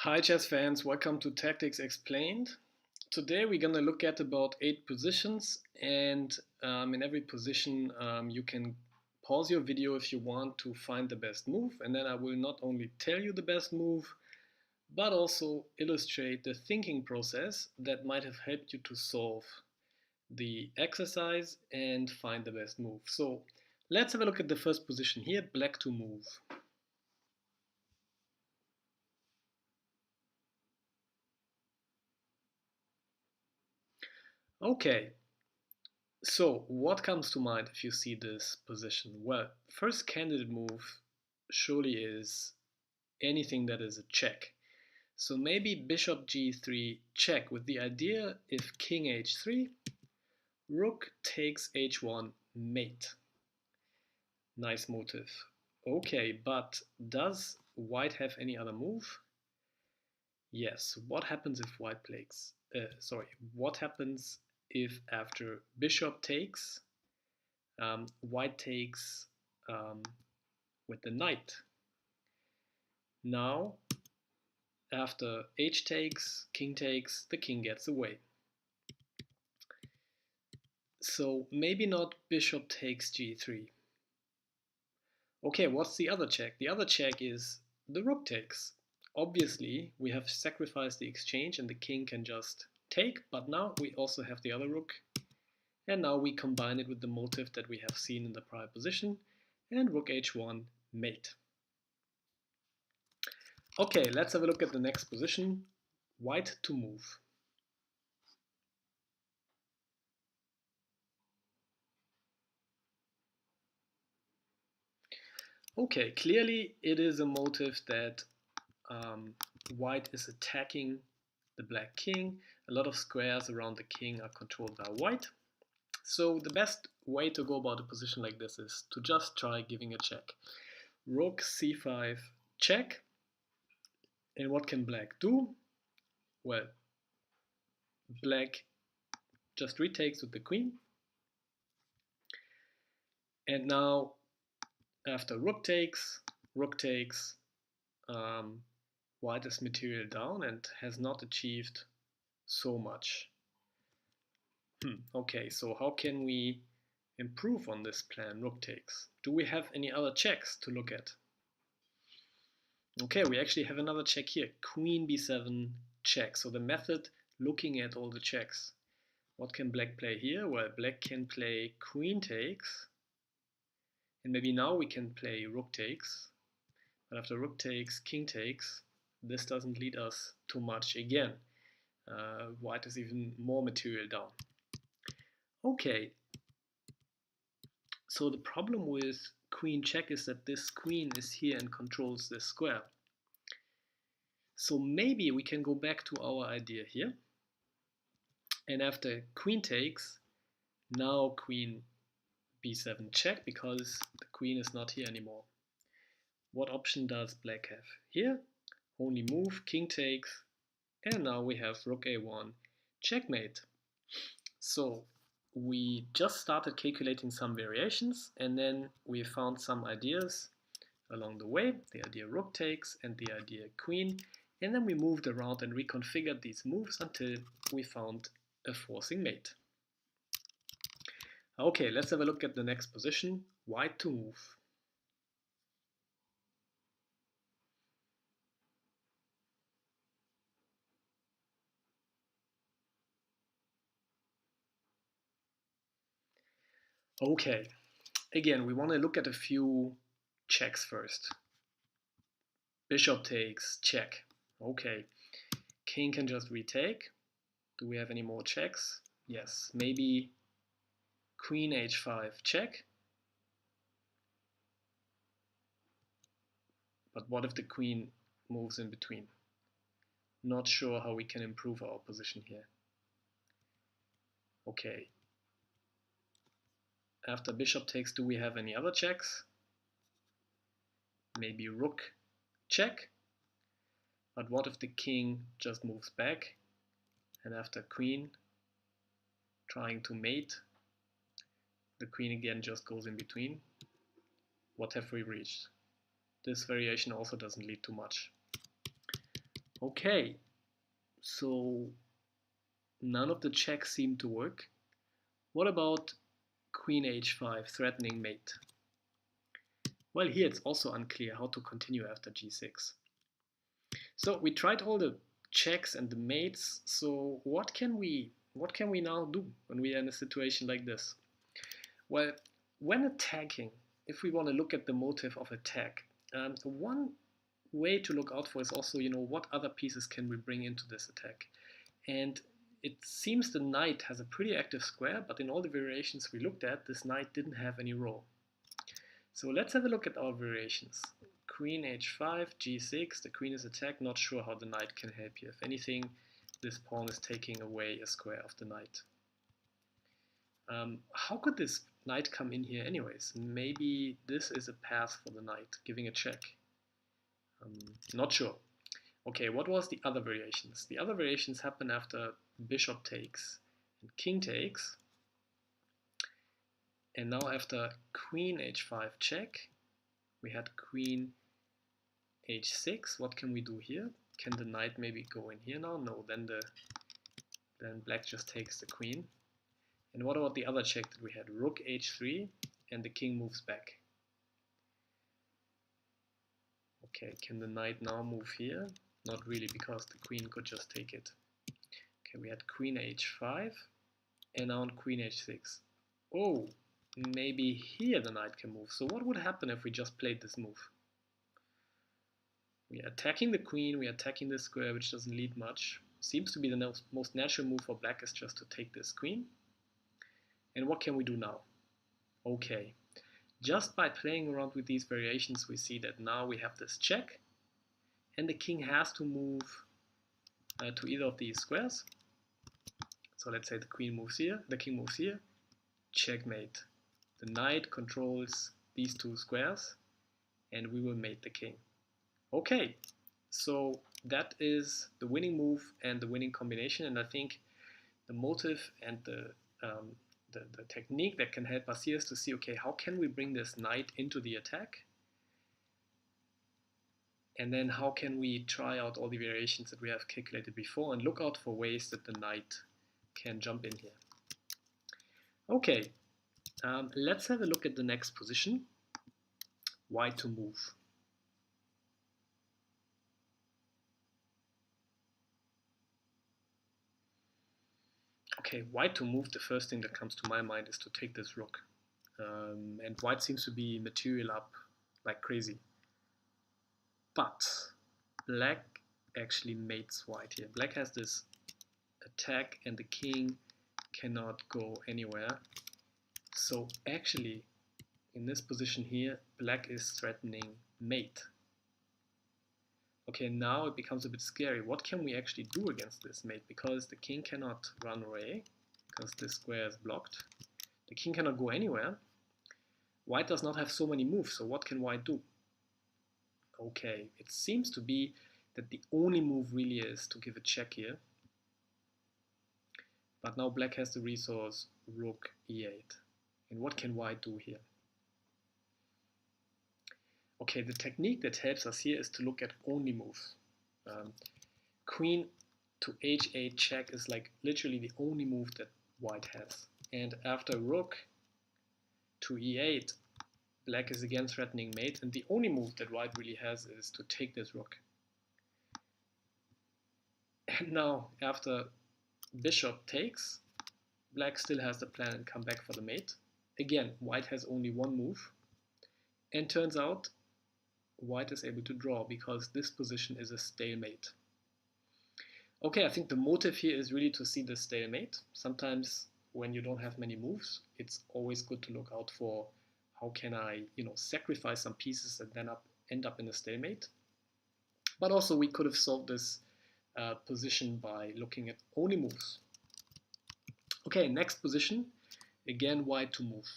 Hi chess fans, welcome to Tactics Explained. Today we're gonna look at about 8 positions, and in every position you can pause your video if you want to find the best move, and then I will not only tell you the best move but also illustrate the thinking process that might have helped you to solve the exercise and find the best move. So let's have a look at the first position here, black to move. Okay, so what comes to mind if you see this position? Well, first candidate move surely is anything that is a check. So maybe bishop g3 check with the idea if king h3, rook takes h1 mate. Nice motive. Okay, but does white have any other move? Yes. What happens if white plays? What happens if after bishop takes, white takes with the knight? Now, after h takes, the king gets away. So maybe not bishop takes g3. Okay, what's the other check? The other check is the rook takes. Obviously, we have sacrificed the exchange and the king can just take, but now we also have the other rook. And now we combine it with the motive that we have seen in the prior position, and rook h1 mate. Okay, let's have a look at the next position, white to move. Okay, clearly it is a motive that white is attacking the black king. A lot of squares around the king are controlled by white. So the best way to go about a position like this is to just try giving a check. Rook c5 check. And what can black do? Well, black just retakes with the queen. And now after rook takes, white is material down and has not achieved so much. Okay, so how can we improve on this plan, rook takes? Do we have any other checks to look at? Okay, we actually have another check here, queen b7 check. So the method looking at all the checks. What can black play here? Well, black can play queen takes, and maybe now we can play rook takes. But after rook takes, king takes, this doesn't lead us to much again. White is even more material down. Okay, so the problem with queen check is that this queen is here and controls this square. So maybe we can go back to our idea here. And after queen takes, now queen b7 check, because the queen is not here anymore. What option does black have? Here, only move, king takes, and now we have rook a1 checkmate. So we just started calculating some variations, and then we found some ideas along the way, the idea rook takes and the idea queen, and then we moved around and reconfigured these moves until we found a forcing mate. Okay, let's have a look at the next position, white to move. Okay, again, we want to look at a few checks first. Bishop takes, check. Okay, king can just retake. Do we have any more checks? Yes, maybe queen h5 check. But what if the queen moves in between? Not sure how we can improve our position here. Okay. After bishop takes, do we have any other checks? Maybe rook check. But what if the king just moves back? And after queen trying to mate, the queen again just goes in between. What have we reached? This variation also doesn't lead to much. Okay, so none of the checks seem to work. What about queen h5, threatening mate? Well, here it's also unclear how to continue after g6. So we tried all the checks and the mates. So what can we now do when we are in a situation like this? Well, when attacking, if we want to look at the motive of attack, one way to look out for is also, what other pieces can we bring into this attack? And it seems the knight has a pretty active square, but in all the variations we looked at, this knight didn't have any role. So let's have a look at our variations. Queen h5, g6, the queen is attacked, not sure how the knight can help here. If anything, this pawn is taking away a square of the knight. How could this knight come in here anyways? Maybe this is a path for the knight, giving a check. Not sure. Okay, what was the other variations? The other variations happen after bishop takes and king takes. And now after queen h5 check, we had queen h6. What can we do here? Can the knight maybe go in here now? No, then black just takes the queen. And what about the other check that we had? Rook h3 and the king moves back. Okay, can the knight now move here? Not really, because the queen could just take it. Okay, we had queen h5 and now on queen h6. Oh, maybe here the knight can move. So what would happen if we just played this move? We are attacking the queen, we are attacking the square, which doesn't lead much. Seems to be the most natural move for black is just to take this queen. And what can we do now? Okay, just by playing around with these variations, we see that now we have this check, and the king has to move to either of these squares. So let's say the queen moves here, the king moves here, checkmate. The knight controls these two squares, and we will mate the king. Okay, so that is the winning move and the winning combination, and I think the motive and the technique that can help us here is to see, okay, how can we bring this knight into the attack? And then how can we try out all the variations that we have calculated before and look out for ways that the knight can jump in here. Okay, let's have a look at the next position, white to move. Okay, white to move, the first thing that comes to my mind is to take this rook. And white seems to be material up like crazy. But black actually mates white here. Black has this attack and the king cannot go anywhere. So actually, in this position here, black is threatening mate. Okay, now it becomes a bit scary. What can we actually do against this mate? Because the king cannot run away, because this square is blocked. The king cannot go anywhere. White does not have so many moves, so what can white do? Okay, it seems to be that the only move really is to give a check here. But now black has the resource rook e8. And what can white do here? Okay, the technique that helps us here is to look at only moves. Queen to h8 check is like literally the only move that white has. And after rook to e8, black is again threatening mate, and the only move that white really has is to take this rook. And now after bishop takes, black still has the plan and come back for the mate. Again, white has only one move, and turns out white is able to draw because this position is a stalemate. Okay, I think the motive here is really to see the stalemate. Sometimes when you don't have many moves, it's always good to look out for how can I, sacrifice some pieces and then end up in a stalemate. But also we could have solved this position by looking at only moves. Okay, next position, again white to move.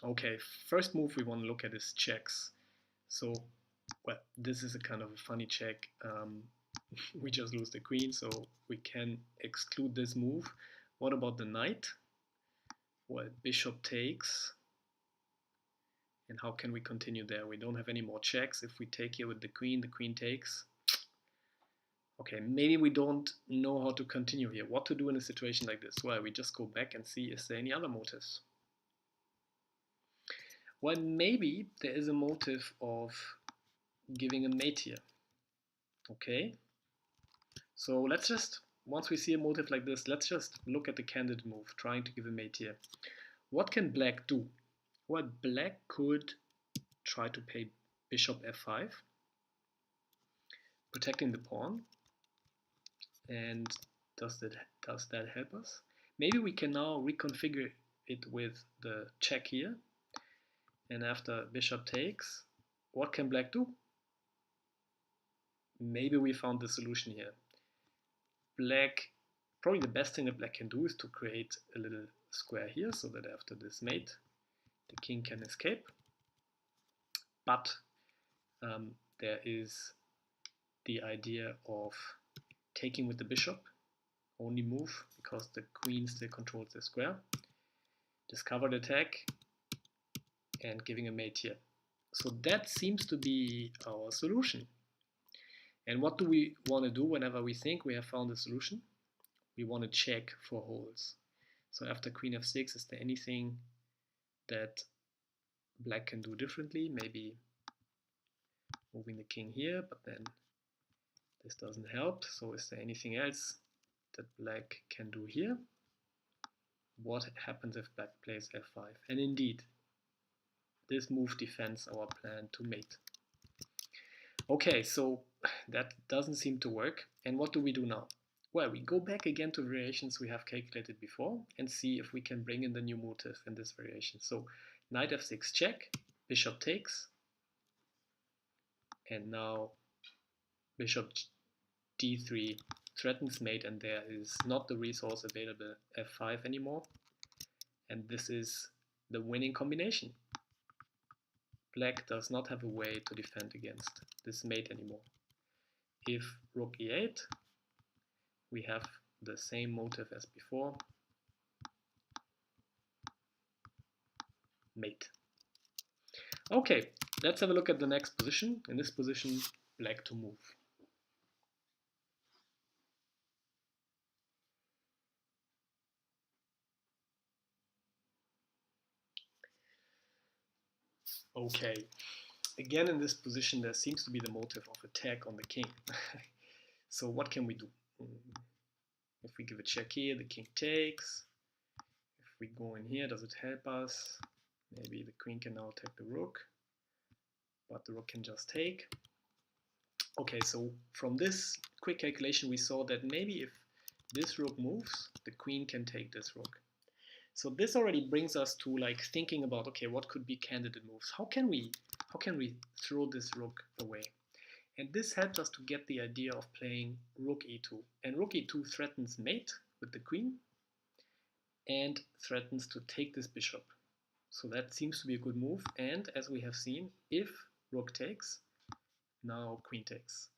Okay, first move we want to look at is checks. So, well, this is a kind of a funny check. we just lose the queen, so we can exclude this move. What about the knight? Well, bishop takes. And how can we continue there? We don't have any more checks. If we take here with the queen takes. Okay, maybe we don't know how to continue here. What to do in a situation like this? Well, we just go back and see, is there any other motives? Well, maybe there is a motive of giving a mate here. Okay, so let's just, once we see a motive like this, let's just look at the candidate move, trying to give a mate here. What can black do? Well, black could try to play bishop f5, protecting the pawn. And does that help us? Maybe we can now reconfigure it with the check here. And after bishop takes, what can black do? Maybe we found the solution here. Black, probably the best thing that black can do is to create a little square here so that after this mate, the king can escape. But there is the idea of taking with the bishop, only move because the queen still controls the square. Discovered attack and giving a mate here. So that seems to be our solution. And what do we want to do whenever we think we have found a solution? We want to check for holes. So after queen f6, is there anything that black can do differently? Maybe moving the king here, but then this doesn't help. So is there anything else that black can do here? What happens if black plays f5? And indeed, this move defends our plan to mate. Okay, so that doesn't seem to work. And what do we do now? Well, we go back again to variations we have calculated before and see if we can bring in the new motive in this variation. So knight f6 check, bishop takes, and now bishop d3 threatens mate, and there is not the resource available f5 anymore. And this is the winning combination. Black does not have a way to defend against this mate anymore. If rook e8, we have the same motive as before, mate. Okay, let's have a look at the next position. In this position, black to move. Okay, again in this position there seems to be the motive of attack on the king. So what can we do? If we give a check here, the king takes. If we go in here, does it help us? Maybe the queen can now attack the rook, but the rook can just take. Okay, so from this quick calculation we saw that maybe if this rook moves, the queen can take this rook. So this already brings us to like thinking about, okay, what could be candidate moves? How can we throw this rook away? And this helped us to get the idea of playing rook e2. And rook e2 threatens mate with the queen and threatens to take this bishop. So that seems to be a good move. And as we have seen, if rook takes, now queen takes.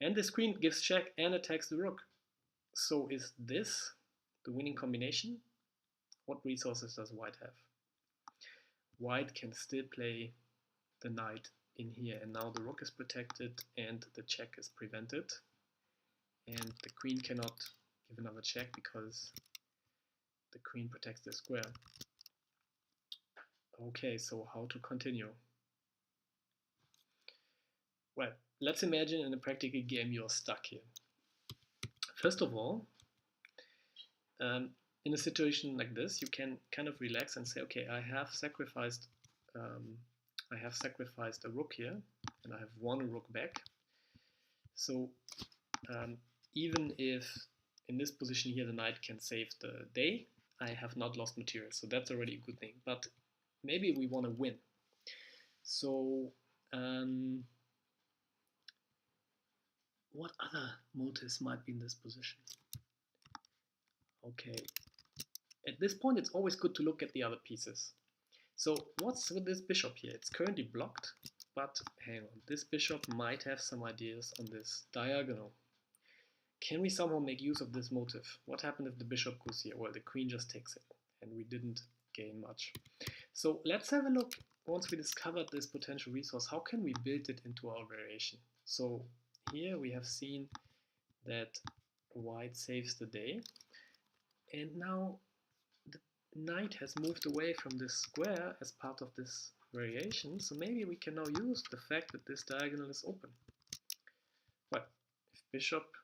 And this queen gives check and attacks the rook. So is this the winning combination? What resources does white have? White can still play the knight in here, and now the rook is protected and the check is prevented. And the queen cannot give another check because the queen protects the square. Okay, so how to continue? Well, let's imagine in a practical game you're stuck here. First of all, in a situation like this, you can kind of relax and say, okay, I have sacrificed a rook here, and I have won a rook back. So even if in this position here the knight can save the day, I have not lost material, so that's already a good thing. But maybe we want to win. So what other motives might be in this position? Okay, at this point it's always good to look at the other pieces. So what's with this bishop here? It's currently blocked. but hang on, this bishop might have some ideas on this diagonal. Can we somehow make use of this motive? What happened if the bishop goes here? Well, the queen just takes it, and we didn't gain much. So let's have a look, once we discovered this potential resource, how can we build it into our variation? So here we have seen that white saves the day, and now the knight has moved away from this square as part of this variation, so maybe we can now use the fact that this diagonal is open. Well, if bishop,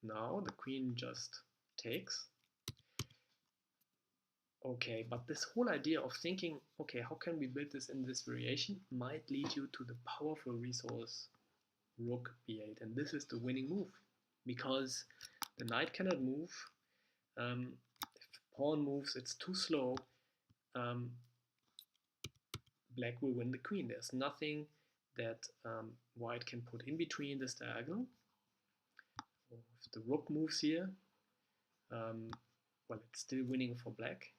now the queen just takes. Okay, but this whole idea of thinking, okay, how can we build this in this variation, might lead you to the powerful resource rook b8, and this is the winning move, because the knight cannot move. If pawn moves, it's too slow. Black will win the queen. There's nothing that white can put in between this diagonal. If the rook moves here, well, it's still winning for black.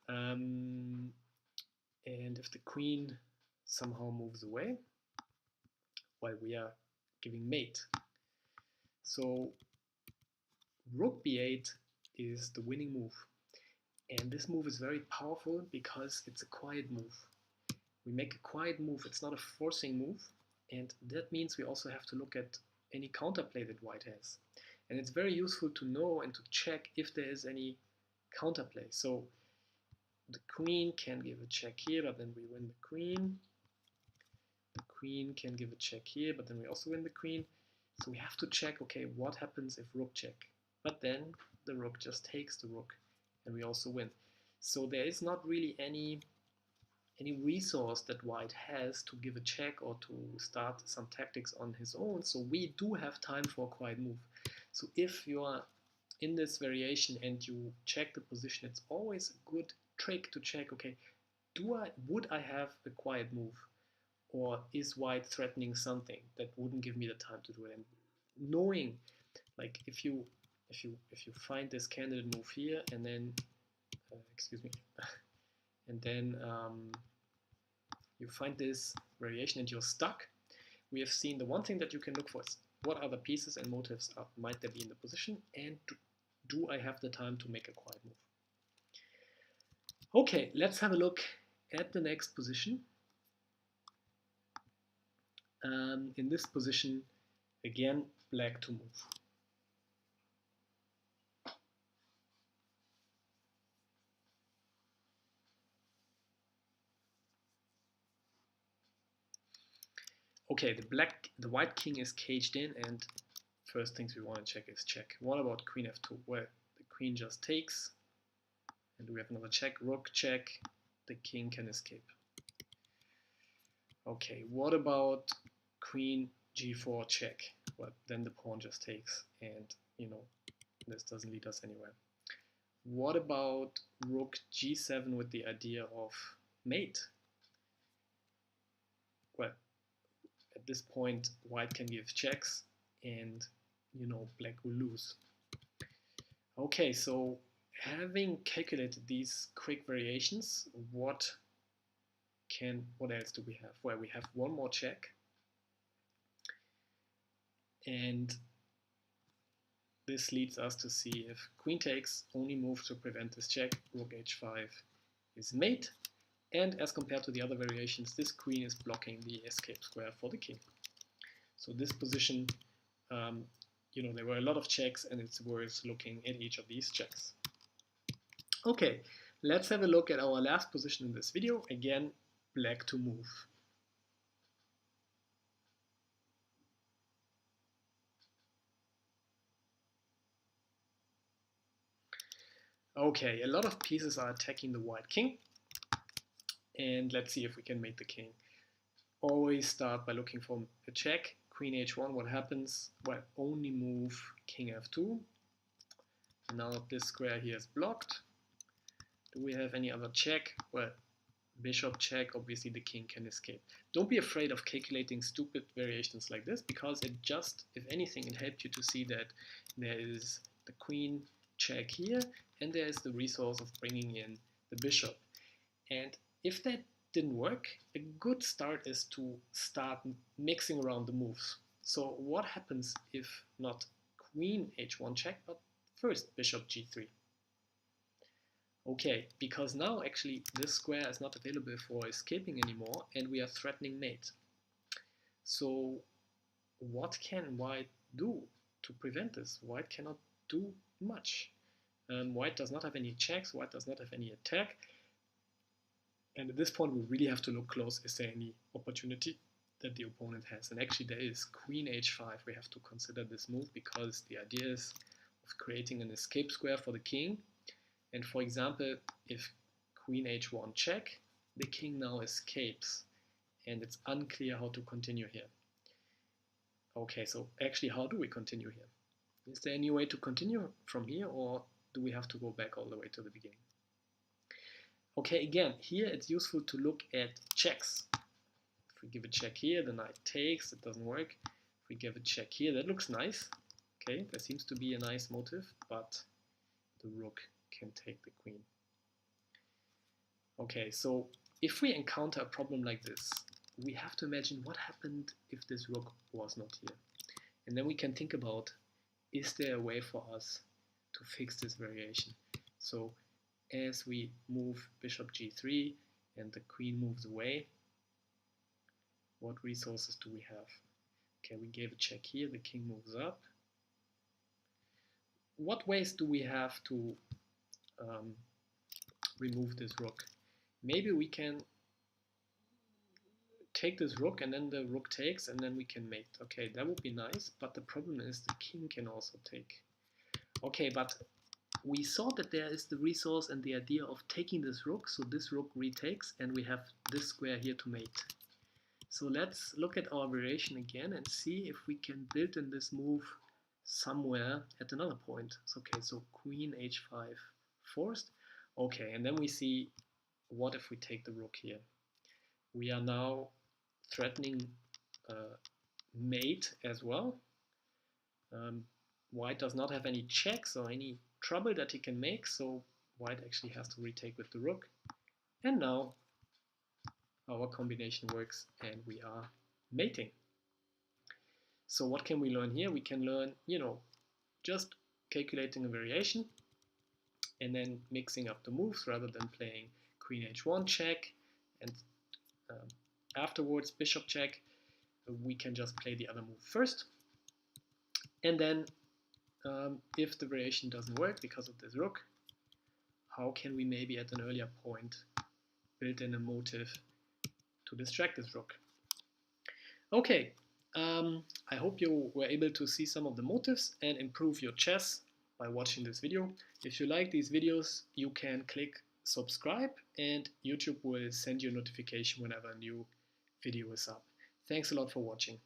And if the queen somehow moves away, well, we are giving mate. So rook b8 is the winning move. And this move is very powerful because it's a quiet move. We make a quiet move, it's not a forcing move, and that means we also have to look at any counterplay that white has. And it's very useful to know and to check if there is any counterplay. So the queen can give a check here, but then we win the queen. The queen can give a check here, but then we also win the queen. So we have to check, okay, what happens if rook check? But then the rook just takes the rook, and we also win. So there is not really any resource that white has to give a check or to start some tactics on his own. So we do have time for a quiet move. So if you are in this variation and you check the position, it's always a good trick to check, okay, would I have a quiet move, or is white threatening something that wouldn't give me the time to do it? And knowing, like, if you find this candidate move here, and then excuse me, and then you find this variation and you're stuck, we have seen the one thing that you can look for is what other pieces and motives might there be in the position, and do I have the time to make a quiet move? Okay, let's have a look at the next position. In this position, again, black to move. Okay, the white king is caged in, and first things we want to check is check. What about queen f2? Well, the queen just takes, and we have another check, rook check, the king can escape. Okay, what about queen g4 check? Well, then the pawn just takes, and you know, this doesn't lead us anywhere. What about rook g7 with the idea of mate? Well, at this point, white can give checks, and you know, black will lose. Okay, so having calculated these quick variations, what else do we have? Well, we have one more check, and this leads us to see if queen takes, only move to prevent this check, rook h5 is mate, and as compared to the other variations, this queen is blocking the escape square for the king. So this position, you know, there were a lot of checks, and it's worth looking at each of these checks. Okay, let's have a look at our last position in this video. Again, black to move. Okay, a lot of pieces are attacking the white king, and let's see if we can mate the king. Always start by looking for a check. Queen h1, what happens? Well, only move king f2. Now this square here is blocked. Do we have any other check? Well, bishop check, obviously the king can escape. Don't be afraid of calculating stupid variations like this, because it just, if anything, it helped you to see that there is the queen check here, and there is the resource of bringing in the bishop. And if that didn't work, a good start is to start mixing around the moves. So what happens if not queen h1 check, but first bishop g3? Okay, because now actually this square is not available for escaping anymore and we are threatening mate. So what can white do to prevent this? White cannot do much. White does not have any checks, white does not have any attack. And at this point we really have to look close. Is there any opportunity that the opponent has? And actually there is. Queen h5, we have to consider this move because the idea is of creating an escape square for the king. And for example, if queen h1 check, the king now escapes and it's unclear how to continue here. Okay, so actually how do we continue here? Is there any way to continue from here, or do we have to go back all the way to the beginning? Okay, again, here it's useful to look at checks. If we give a check here, the knight takes, it doesn't work. If we give a check here, that looks nice. Okay, there seems to be a nice motive, but the rook can take the queen. Okay, so if we encounter a problem like this, we have to imagine what happened if this rook was not here. And then we can think about, is there a way for us to fix this variation? So as we move bishop g3 and the queen moves away, what resources do we have? Okay, we gave a check here, the king moves up. What ways do we have to remove this rook? Maybe we can take this rook and then the rook takes and then we can mate. Okay, that would be nice, but the problem is the king can also take. Okay, but we saw that there is the resource and the idea of taking this rook, so this rook retakes and we have this square here to mate. So let's look at our variation again and see if we can build in this move somewhere at another point. So, okay, so queen h5 forced. Okay, and then we see, what if we take the rook here? We are now threatening mate as well. White does not have any checks or any trouble that he can make, so white actually has to retake with the rook. And now our combination works and we are mating. So what can we learn here? We can learn, just calculating a variation and then mixing up the moves rather than playing queen h1 check and afterwards bishop check. We can just play the other move first. And then if the variation doesn't work because of this rook, how can we maybe at an earlier point build in a motive to distract this rook? Okay, I hope you were able to see some of the motives and improve your chess by watching this video. If you like these videos, you can click subscribe and YouTube will send you a notification whenever a new video is up. Thanks a lot for watching.